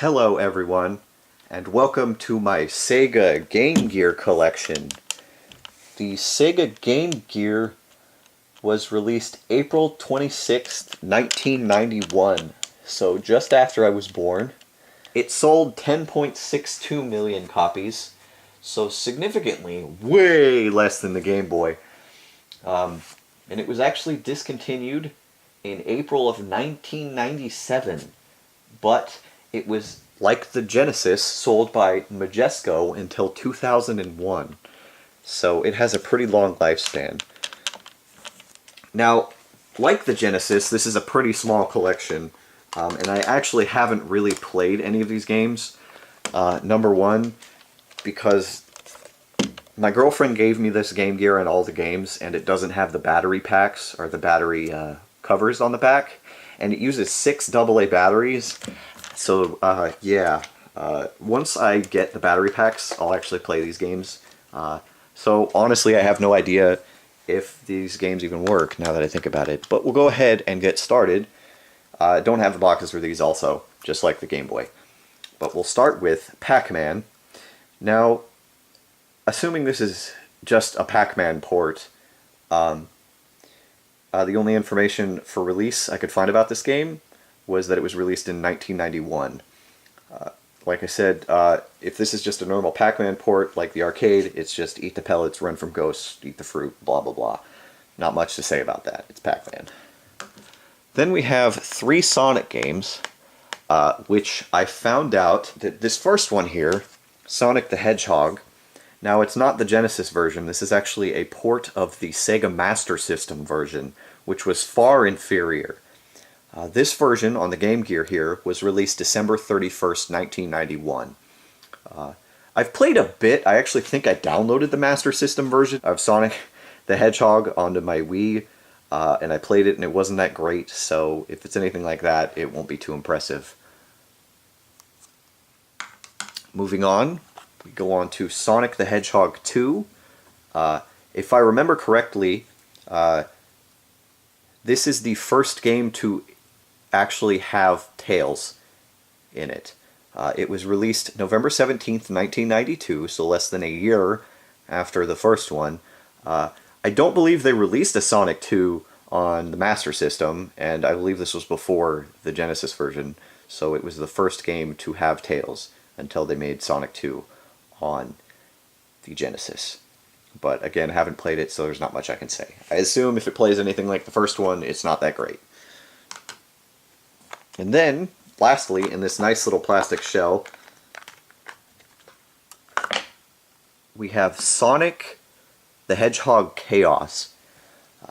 Hello everyone, and welcome to my Sega Game Gear Collection. The Sega Game Gear was released April 26th, 1991, so just after I was born. It sold 10.62 million copies, so significantly way less than the Game Boy. And it was actually discontinued in April of 1997, but it was, like the Genesis, sold by Majesco until 2001. So it has a pretty long lifespan. Now, like the Genesis, this is a pretty small collection, and I actually haven't really played any of these games. Number one, because my girlfriend gave me this Game Gear and all the games, and it doesn't have the battery packs, or the battery covers on the back, and it uses 6 AA batteries. So, once I get the battery packs, I'll actually play these games. So, honestly, I have no idea if these games even work, now that I think about it. But we'll go ahead and get started. Don't have the boxes for these also, just like the Game Boy. But we'll start with Pac-Man. Now, assuming this is just a Pac-Man port, the only information for release I could find about this game was that it was released in 1991. Like I said, if this is just a normal Pac-Man port, like the arcade, it's just eat the pellets, run from ghosts, eat the fruit, blah blah blah. Not much to say about that. It's Pac-Man. Then we have 3 Sonic games, which I found out that this first one here, Sonic the Hedgehog, now it's not the Genesis version, this is actually a port of the Sega Master System version, which was far inferior. This version on the Game Gear here was released December 31st, 1991. I've played a bit. I actually think I downloaded the Master System version of Sonic the Hedgehog onto my Wii, and I played it and it wasn't that great, so if it's anything like that, it won't be too impressive. Moving on, we go on to Sonic the Hedgehog 2. If I remember correctly, this is the first game to actually have Tails in it. It was released November 17th, 1992, so less than a year after the first one. I don't believe they released a Sonic 2 on the Master System, and I believe this was before the Genesis version, so it was the first game to have Tails until they made Sonic 2 on the Genesis. But again, I haven't played it, so there's not much I can say. I assume if it plays anything like the first one, it's not that great. And then, lastly, in this nice little plastic shell, we have Sonic the Hedgehog Chaos.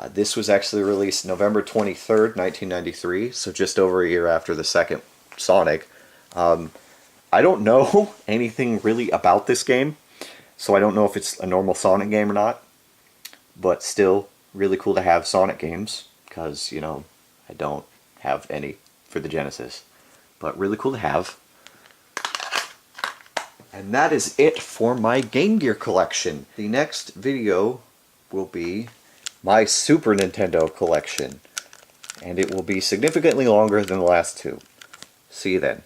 This was actually released November 23rd, 1993, so just over a year after the second Sonic. I don't know anything really about this game, so I don't know if it's a normal Sonic game or not, but still, really cool to have Sonic games, because, you know, I don't have any for the Genesis, but really cool to have. And that is it for my Game Gear collection. The next video will be my Super Nintendo collection, and it will be significantly longer than the last two. See you then.